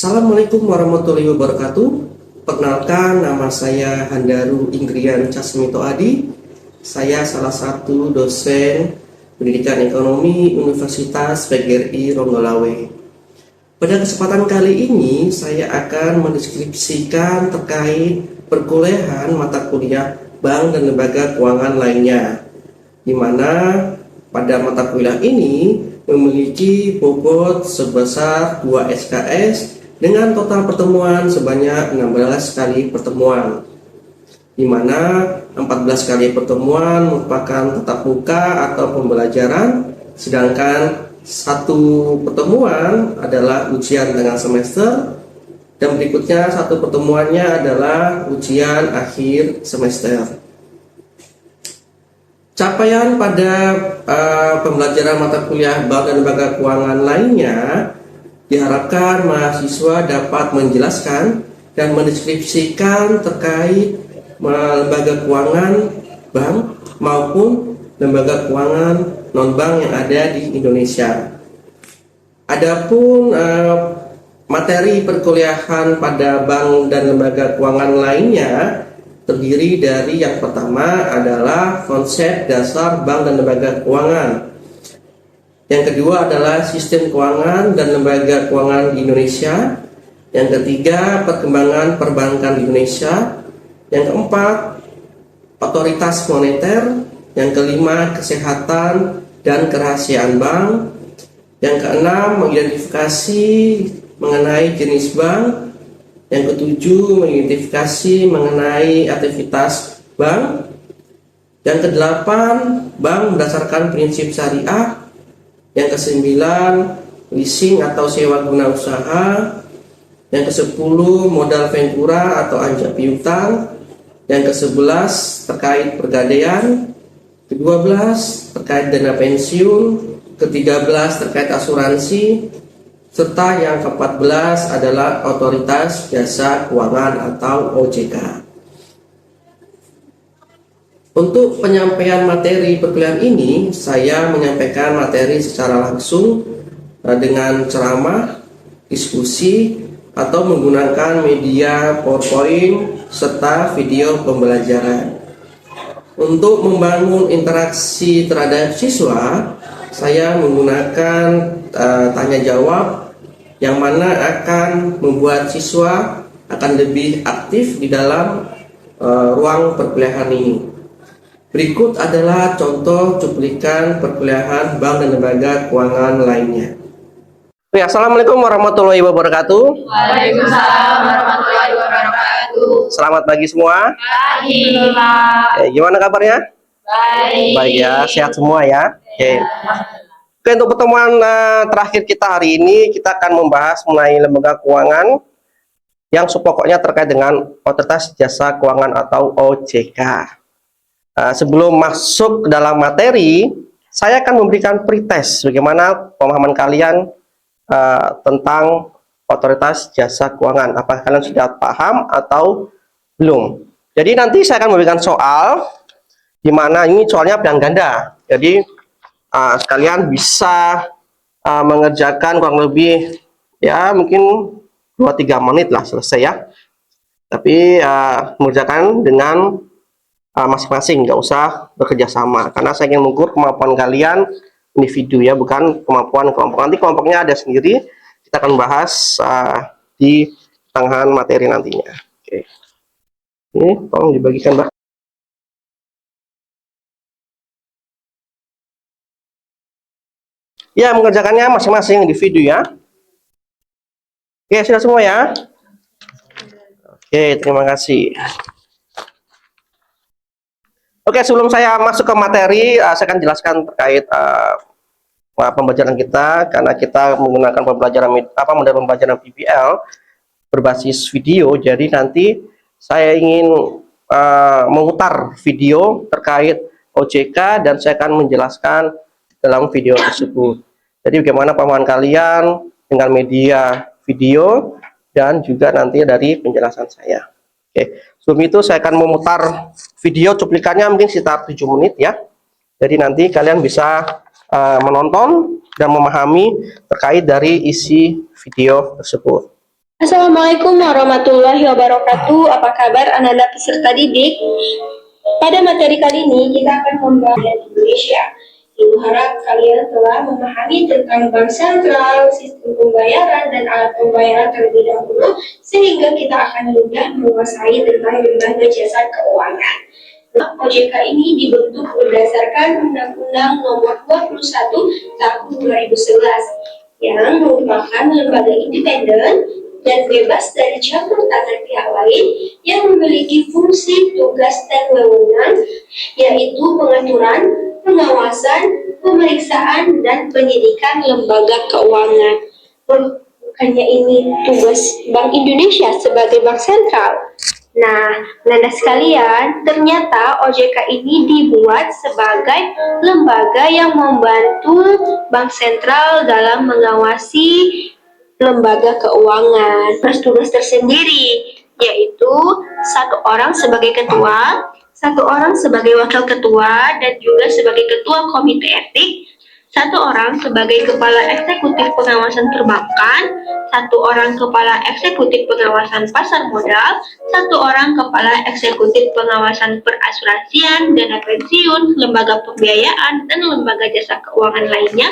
Assalamualaikum warahmatullahi wabarakatuh. Perkenalkan, nama saya Handaru Ingrian Casmito Adi. Saya salah satu dosen pendidikan ekonomi Universitas PGRI Ronggolawe. Pada kesempatan kali ini, saya akan mendeskripsikan terkait perkuliahan mata kuliah bank dan lembaga keuangan lainnya, di mana pada mata kuliah ini memiliki bobot sebesar 2 SKS dengan total pertemuan sebanyak 16 kali pertemuan, di mana 14 kali pertemuan merupakan tatap muka atau pembelajaran, sedangkan satu pertemuan adalah ujian tengah semester, dan berikutnya satu pertemuannya adalah ujian akhir semester. Capaian pada pembelajaran mata kuliah bank dan lembaga keuangan lainnya diharapkan mahasiswa dapat menjelaskan dan mendeskripsikan terkait lembaga keuangan bank maupun lembaga keuangan non-bank yang ada di Indonesia. Adapun materi perkuliahan pada bank dan lembaga keuangan lainnya terdiri dari yang pertama adalah konsep dasar bank dan lembaga keuangan. Yang kedua adalah sistem keuangan dan lembaga keuangan di Indonesia. Yang ketiga, perkembangan perbankan di Indonesia. Yang keempat, otoritas moneter. Yang kelima, kesehatan dan kerahasiaan bank. Yang keenam, mengidentifikasi mengenai jenis bank. Yang ketujuh, mengidentifikasi mengenai aktivitas bank. Yang kedelapan, bank berdasarkan prinsip syariah. Yang kesembilan, leasing atau sewa guna usaha. Yang kesepuluh, modal ventura atau anjak piutang. Yang kesebelas, terkait pergadaian. Kedua belas, terkait dana pensiun. Ketiga belas, terkait asuransi. Serta yang ke-14 adalah Otoritas Jasa Keuangan atau OJK. Untuk penyampaian materi perkuliahan ini, saya menyampaikan materi secara langsung dengan ceramah, diskusi, atau menggunakan media PowerPoint serta video pembelajaran. Untuk membangun interaksi terhadap siswa, saya menggunakan tanya jawab yang mana akan membuat siswa akan lebih aktif di dalam ruang perkuliahan ini. Berikut adalah contoh cuplikan perkuliahan bank dan lembaga keuangan lainnya. Ya, Assalamualaikum warahmatullahi wabarakatuh. Waalaikumsalam warahmatullahi wabarakatuh. Selamat pagi semua. Pagi. Gimana kabarnya? Baik. Baik ya, sehat semua ya. Oke. Oke, untuk pertemuan terakhir kita hari ini, kita akan membahas mengenai lembaga keuangan yang pokoknya terkait dengan Otoritas Jasa Keuangan atau OJK. Sebelum masuk ke dalam materi, saya akan memberikan pretest bagaimana pemahaman kalian tentang Otoritas Jasa Keuangan. Apakah kalian sudah paham atau belum? Jadi nanti saya akan memberikan soal, di mana ini soalnya pilihan ganda. Jadi sekalian bisa mengerjakan kurang lebih ya mungkin 2-3 menit lah selesai ya. Tapi mengerjakan dengan masing-masing, nggak usah bekerja sama, karena saya ingin mengukur kemampuan kalian individu ya, bukan kemampuan kelompok. Nanti kelompoknya ada sendiri, kita akan bahas di pertengahan materi nantinya. Oke. Ini tolong dibagikan, Mbak. Ya, mengerjakannya masing-masing individu ya. Oke, sudah semua ya? Oke, terima kasih. Oke, sebelum saya masuk ke materi, saya akan jelaskan terkait pembelajaran kita, karena kita menggunakan model pembelajaran PBL berbasis video. Jadi nanti saya ingin memutar video terkait OJK dan saya akan menjelaskan dalam video tersebut. Jadi bagaimana pemahaman kalian dengan media video dan juga nanti dari penjelasan saya. Oke, sebelum itu saya akan memutar video cuplikannya mungkin sekitar 7 menit ya. Jadi nanti kalian bisa menonton dan memahami terkait dari isi video tersebut. Assalamualaikum warahmatullahi wabarakatuh. Apa kabar anak-anak peserta didik? Pada materi kali ini kita akan membahas Indonesia. Ibu harap kalian telah memahami tentang bank sentral, sistem pembayaran, dan alat pembayaran terlebih dahulu, sehingga kita akan mudah menguasai tentang lembaga jasa keuangan. OJK ini dibentuk berdasarkan Undang-Undang Nomor 21 Tahun 2011 yang merupakan lembaga independen dan bebas dari campur tangan pihak lain yang memiliki fungsi, tugas, dan wewenang, yaitu pengaturan, pengawasan, pemeriksaan, dan penyidikan lembaga keuangan. Bukannya ini tugas Bank Indonesia sebagai bank sentral? Nah, anak sekalian, ternyata OJK ini dibuat sebagai lembaga yang membantu Bank Sentral dalam mengawasi lembaga keuangan. Tugas tersendiri, yaitu satu orang sebagai ketua, satu orang sebagai wakil ketua, dan juga sebagai ketua komite etik, satu orang sebagai kepala eksekutif pengawasan perbankan, satu orang kepala eksekutif pengawasan pasar modal, satu orang kepala eksekutif pengawasan perasuransian, dana pensiun, lembaga pembiayaan, dan lembaga jasa keuangan lainnya,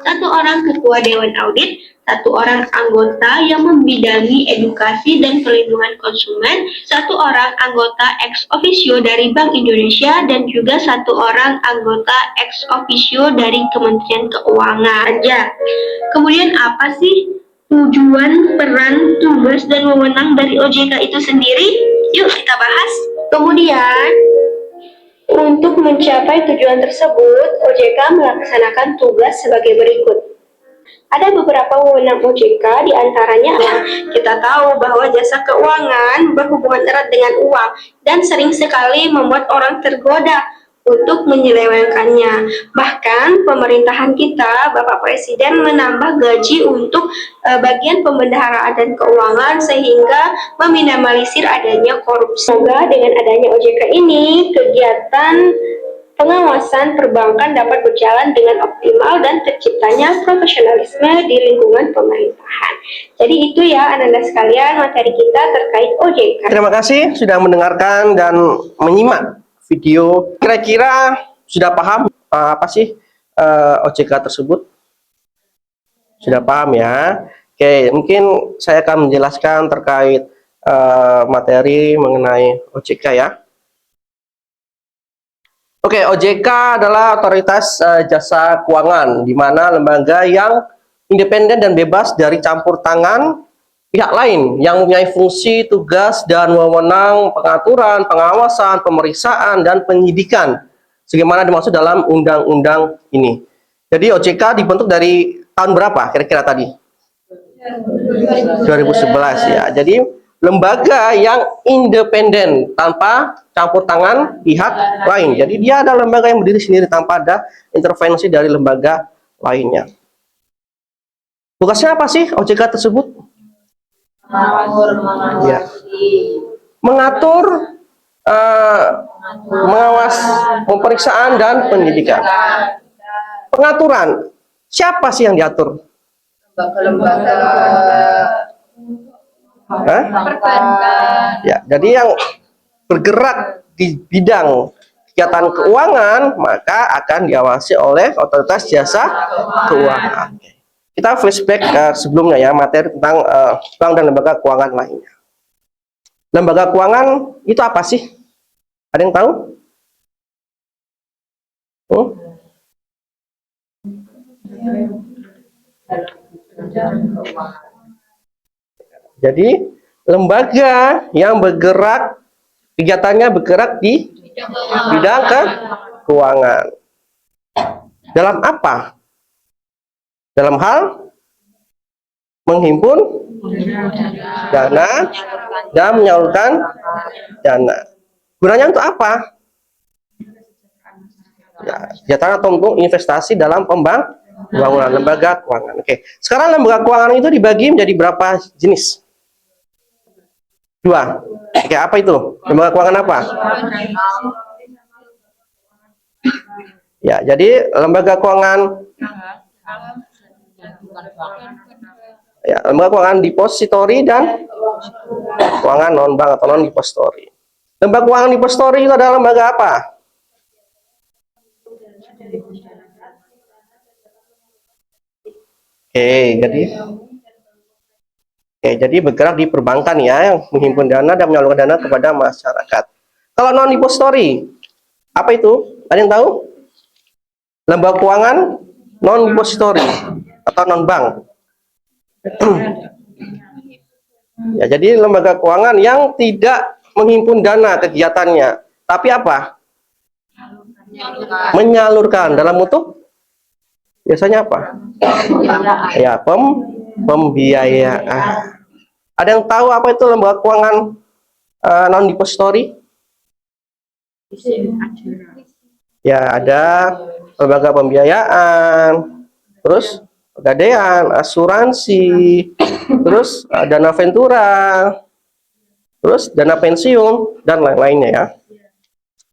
satu orang ketua dewan audit, satu orang anggota yang membidangi edukasi dan perlindungan konsumen, satu orang anggota ex officio dari Bank Indonesia, dan juga satu orang anggota ex officio dari Kementerian Keuangan. Kemudian apa sih tujuan, peran, tugas, dan wewenang dari OJK itu sendiri? Yuk kita bahas. Kemudian, untuk mencapai tujuan tersebut, OJK melaksanakan tugas sebagai berikut. Ada beberapa wewenang OJK, diantaranya kita tahu bahwa jasa keuangan berhubungan erat dengan uang dan sering sekali membuat orang tergoda untuk menyelewengkannya. Bahkan pemerintahan kita, Bapak Presiden menambah gaji untuk bagian pembendaharaan dan keuangan sehingga meminimalisir adanya korupsi. Semoga dengan adanya OJK ini, kegiatan pengawasan perbankan dapat berjalan dengan optimal dan terciptanya profesionalisme di lingkungan pemerintahan. Jadi itu ya anak-anak sekalian materi kita terkait OJK. Terima kasih sudah mendengarkan dan menyimak video. Kira-kira sudah paham apa sih OJK tersebut? Sudah paham ya? Oke, mungkin saya akan menjelaskan terkait materi mengenai OJK ya. Oke, OJK adalah otoritas jasa keuangan, di mana lembaga yang independen dan bebas dari campur tangan pihak lain yang mempunyai fungsi, tugas, dan wewenang pengaturan, pengawasan, pemeriksaan, dan penyidikan, sebagaimana dimaksud dalam undang-undang ini. Jadi OJK dibentuk dari tahun berapa kira-kira tadi? 2011 ya. Jadi lembaga yang independen tanpa campur tangan pihak lain. Jadi dia adalah lembaga yang berdiri sendiri tanpa ada intervensi dari lembaga lainnya. Tugasnya apa sih OJK tersebut? Ya. Mengatur, mengawas pemeriksaan dan penyidikan. Pengaturan, siapa sih yang diatur? Ya, jadi yang bergerak di bidang kegiatan keuangan maka akan diawasi oleh otoritas jasa keuangan. Kita flashback sebelumnya ya, materi tentang bank dan lembaga keuangan lainnya. Lembaga keuangan itu apa sih? Ada yang tahu? Jadi lembaga yang bergerak, kegiatannya bergerak di bidang keuangan. Dalam apa? Dalam hal menghimpun dana dan menyalurkan dana. Gunanya untuk apa? Ya, kegiatan atau untuk investasi dalam pembangunan lembaga keuangan. Oke, sekarang lembaga keuangan itu dibagi menjadi berapa jenis? 2. Oke, apa itu? Lembaga keuangan apa? Ya, jadi lembaga keuangan Ya, lembaga keuangan depository dan keuangan non-bank atau non-depository. Lembaga keuangan depository itu adalah lembaga apa? Jadi bergerak di perbankan ya, yang menghimpun dana dan menyalurkan dana kepada masyarakat. Kalau non-depository, apa itu? Ada yang tahu? Lembaga keuangan non-depository atau non-bank. Ya, jadi lembaga keuangan yang tidak menghimpun dana kegiatannya, tapi apa? Menyalurkan dalam bentuk biasanya apa? Ya, pembiayaan. Ada yang tahu apa itu lembaga keuangan non-depository? Ya, ada lembaga pembiayaan, terus pegadaian, asuransi, terus dana ventura, terus dana pensiun, dan lain-lainnya ya.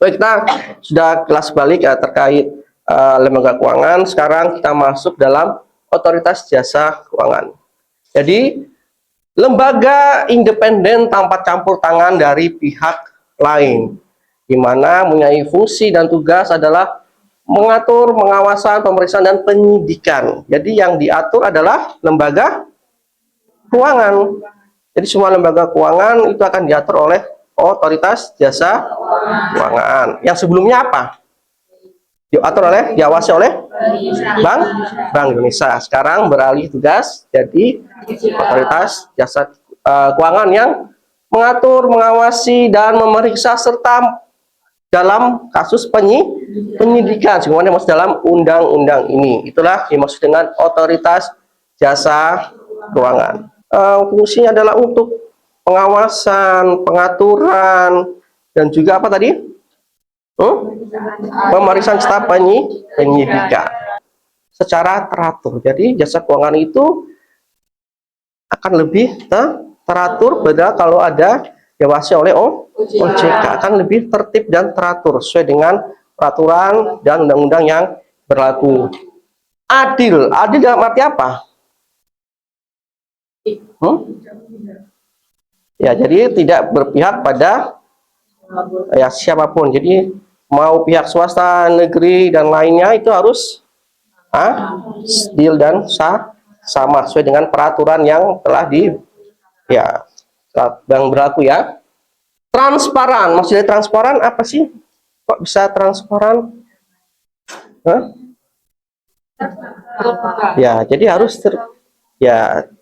Baik, kita sudah kelas balik ya terkait lembaga keuangan. Sekarang kita masuk dalam otoritas jasa keuangan. Jadi, lembaga independen tanpa campur tangan dari pihak lain, di mana mempunyai fungsi dan tugas adalah mengatur, pengawasan, pemeriksaan, dan penyidikan. Jadi yang diatur adalah lembaga keuangan. Jadi semua lembaga keuangan itu akan diatur oleh otoritas jasa keuangan. Yang sebelumnya apa? Diawasi oleh Bank Indonesia. Sekarang beralih tugas jadi otoritas jasa keuangan yang mengatur, mengawasi, dan memeriksa serta dalam kasus penyidikan sebagaimana masuk dalam undang-undang ini. Itulah dimaksud dengan otoritas jasa keuangan. Fungsinya adalah untuk pengawasan, pengaturan, dan juga apa tadi? Pemeriksaan serta penyidikan secara teratur. Jadi jasa keuangan itu akan lebih teratur beda kalau ada diawasi oleh OJK, akan lebih tertib dan teratur sesuai dengan peraturan dan undang-undang yang berlaku. Adil dalam arti apa? Ya, jadi tidak berpihak pada ya siapapun. Jadi mau pihak swasta, negeri, dan lainnya itu harus adil dan sama sesuai dengan peraturan yang telah yang berlaku ya. Transparan, maksudnya transparan apa sih? Kok bisa transparan? Ya, jadi harus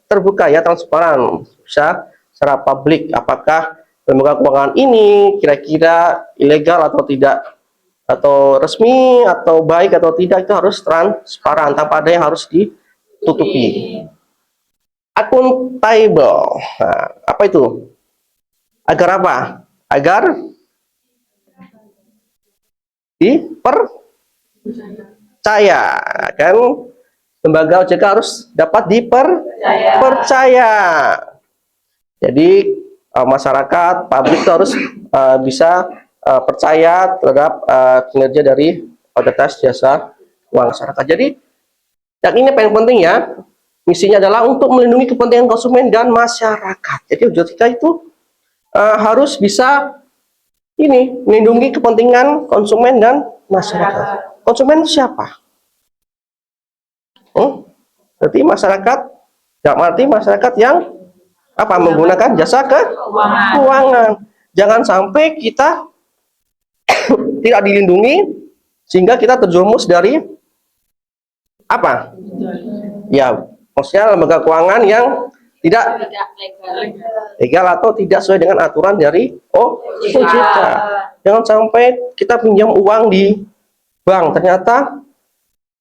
terbuka ya, transparan, bisa secara publik. Apakah lembaga keuangan ini kira-kira ilegal atau tidak, atau resmi atau baik atau tidak, itu harus transparan tanpa ada yang harus ditutupi. Akuntabel, nah, apa itu? Agar apa? Agar dipercaya, kan? Lembaga OJK harus dapat dipercaya. Jadi masyarakat, publik itu harus bisa percaya terhadap kinerja dari otoritas jasa keuangan masyarakat. Jadi yang ini paling penting ya, misinya adalah untuk melindungi kepentingan konsumen dan masyarakat. Jadi OJK itu harus bisa melindungi kepentingan konsumen dan masyarakat. Konsumen siapa? Berarti masyarakat, dalam arti masyarakat yang menggunakan jasa keuangan. Jangan sampai kita tidak dilindungi sehingga kita terjerumus dari ya, maksudnya lembaga keuangan yang tidak legal atau tidak sesuai dengan aturan dari OJK. Jangan sampai kita pinjam uang di bank, ternyata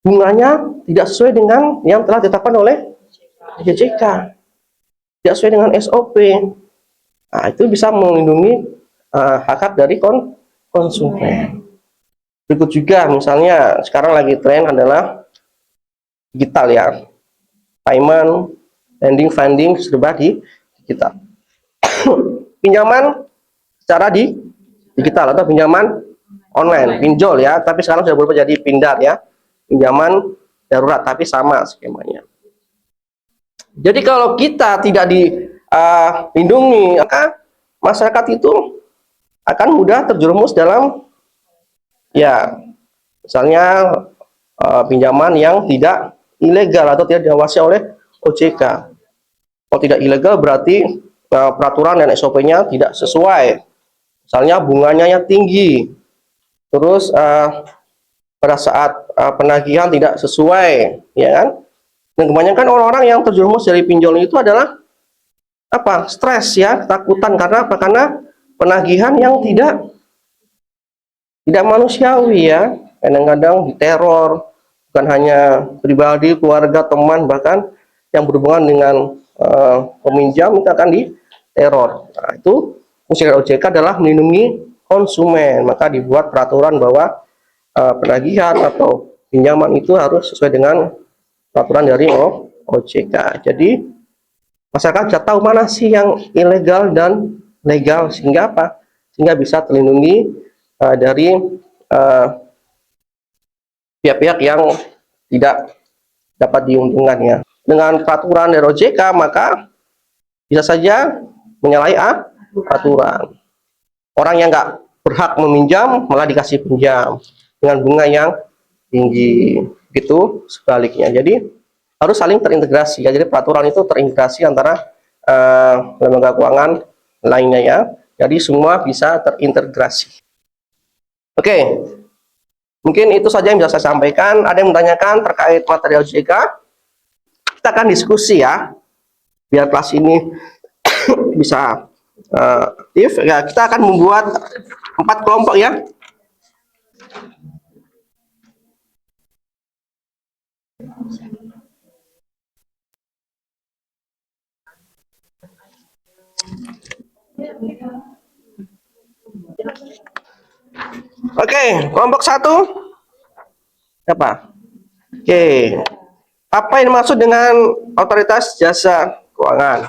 bunganya tidak sesuai dengan yang telah ditetapkan oleh OJK, tidak sesuai dengan SOP. Nah, itu bisa melindungi hak dari konsumen. Berikut juga, misalnya sekarang lagi tren adalah digital ya, payment, lending, funding serba digital. Pinjaman secara digital atau pinjaman online, pinjol ya, tapi sekarang sudah berubah jadi pindar ya, pinjaman darurat, tapi sama skemanya. Jadi kalau kita tidak dilindungi, maka masyarakat itu akan mudah terjerumus dalam, ya, misalnya pinjaman yang tidak ilegal atau tidak diawasi oleh OJK. Kalau tidak ilegal berarti peraturan dan SOP-nya tidak sesuai. Misalnya bunganya yang tinggi, terus pada saat penagihan tidak sesuai, ya kan? Dan kebanyakan orang-orang yang terjerumus dari pinjol itu adalah apa? Stres, ya, ketakutan. Karena apa? Karena penagihan yang tidak manusiawi, ya. Kadang-kadang diteror, bukan hanya pribadi, keluarga, teman, bahkan yang berhubungan dengan peminjam itu akan diteror. Nah, itu fungsi dari OJK adalah melindungi konsumen. Maka dibuat peraturan bahwa penagihan atau pinjaman itu harus sesuai dengan peraturan dari OJK. Jadi masyarakat bisa tahu mana sih yang ilegal dan legal, sehingga apa? Sehingga bisa terlindungi dari pihak-pihak yang tidak dapat diuntungkan, ya. Dengan peraturan dari OJK maka bisa saja menyalahi aturan. Orang yang nggak berhak meminjam malah dikasih pinjam dengan bunga yang tinggi, gitu sebaliknya. Jadi harus saling terintegrasi, ya. Jadi peraturan itu terintegrasi antara lembaga keuangan lainnya, ya. Jadi semua bisa terintegrasi. Oke, mungkin itu saja yang bisa saya sampaikan. Ada yang menanyakan terkait materi OJK? Kita akan diskusi, ya, biar kelas ini bisa aktif. Ya, kita akan membuat 4 kelompok, ya. Oke, kelompok 1 apa? Oke, apa yang dimaksud dengan otoritas jasa keuangan?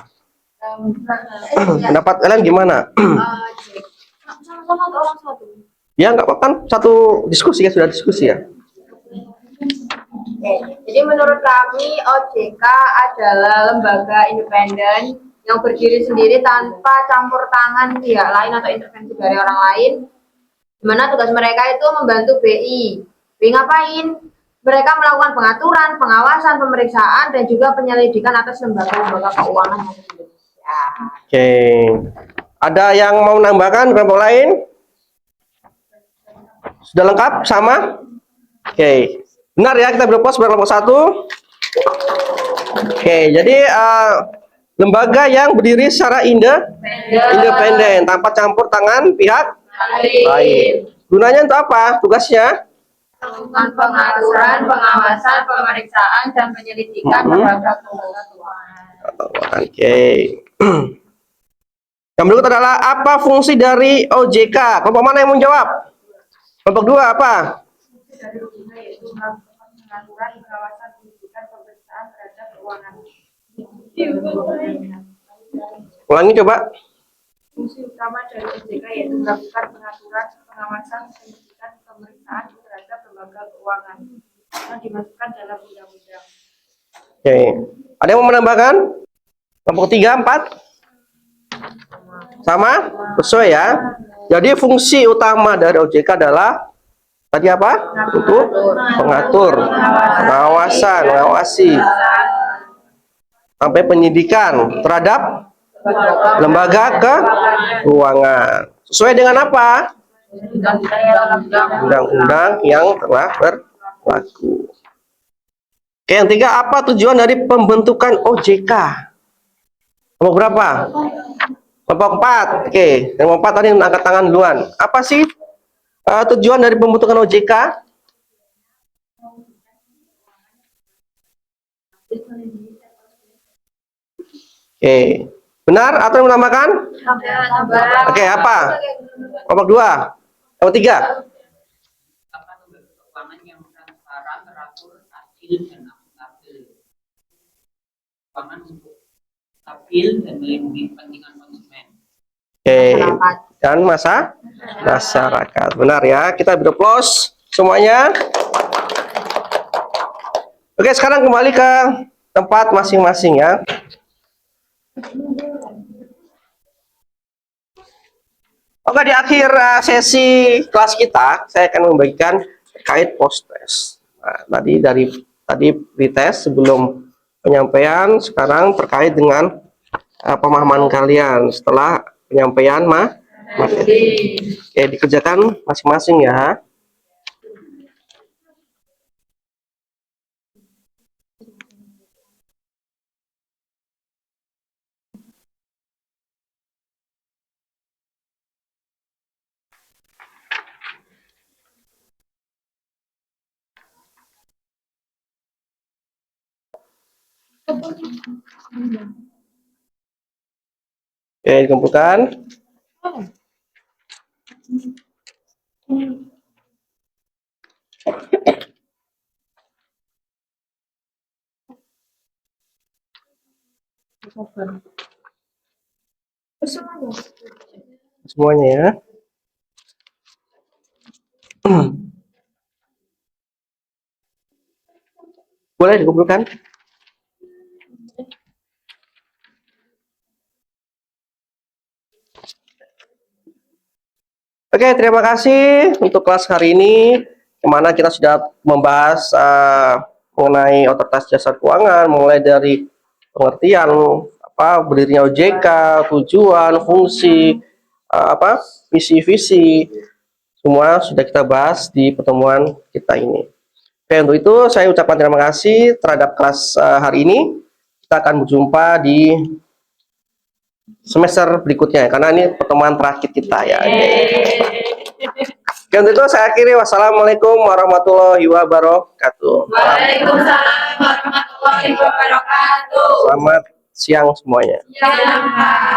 Pendapat kalian gimana? Sama-sama orang satu. Ya, nggak apa-apa, kan satu diskusi, ya, sudah diskusi, ya. Jadi menurut kami OJK adalah lembaga independen yang berdiri sendiri tanpa campur tangan pihak lain atau intervensi dari orang lain. Di mana tugas mereka itu membantu BI. BI ngapain? Mereka melakukan pengaturan, pengawasan, pemeriksaan, dan juga penyelidikan atas lembaga-lembaga keuangan yang ada di Indonesia. Oke, ada yang mau menambahkan kelompok lain? Sudah lengkap sama? Oke, benar, ya, kita berpos kelompok 1. Oke, jadi lembaga yang berdiri secara independen tanpa campur tangan pihak lain. Gunanya untuk apa? Tugasnya? Melakukan pengaturan, pengawasan, pemeriksaan, dan penyelidikan lembaga keuangan. Oke. Yang berikut adalah apa fungsi dari OJK? Kelompok mana yang mau jawab? Kelompok 2 apa? Dari OJK yaitu melakukan pengaturan, pengawasan, penyelidikan, pemeriksaan terhadap keuangan. Ulangi coba. Fungsi utama dari OJK yaitu melakukan pengaturan, pengawasan, penyelidikan, pemeriksaan terhadap lembaga keuangan yang dimasukkan dalam undang-undang. Oke. Ada yang mau menambahkan? Kelompok 3, 4? Sama? Sesuai, ya. Jadi fungsi utama dari OJK adalah tadi apa? Untuk mengatur, pengawasan, mengawasi sampai penyidikan terhadap lembaga keuangan. Sesuai dengan apa? Undang-undang yang telah berlaku. Oke, yang 3, apa tujuan dari pembentukan OJK? Kelompok berapa? Kelompok 4. Oke, kelompok 4 tadi angkat tangan duluan. Apa sih tujuan dari pembentukan OJK? Oke, benar atau yang menambahkan? Oke, apa? Kelompok 2. Kelompok 3. Keuangan yang transparan, teratur, adil, dan akuntabel. Keuangan untuk stabil dan melindungi kepentingan konsumen. Oke, dan masyarakat. Benar, ya. Kita beraplos semuanya. Oke, sekarang kembali ke tempat masing-masing ya. Oke, di akhir sesi kelas kita, saya akan membagikan terkait post test. Nah, tadi pretest sebelum penyampaian, sekarang terkait dengan pemahaman kalian setelah penyampaian materi. Oke, dikerjakan masing-masing ya. Oke, dikumpulkan. Semuanya ya. Boleh dikumpulkan. Oke, terima kasih untuk kelas hari ini, di mana kita sudah membahas mengenai otoritas jasa keuangan, mulai dari pengertian berdirinya OJK, tujuan, fungsi, visi-visi, semua sudah kita bahas di pertemuan kita ini. Oke, untuk itu saya ucapkan terima kasih terhadap kelas hari ini. Kita akan berjumpa di semester berikutnya, karena ini pertemuan terakhir kita ya. Oke, untuk itu saya akhiri. Wassalamualaikum warahmatullahi wabarakatuh. Waalaikumsalam warahmatullahi wabarakatuh. Selamat siang semuanya. Selamat.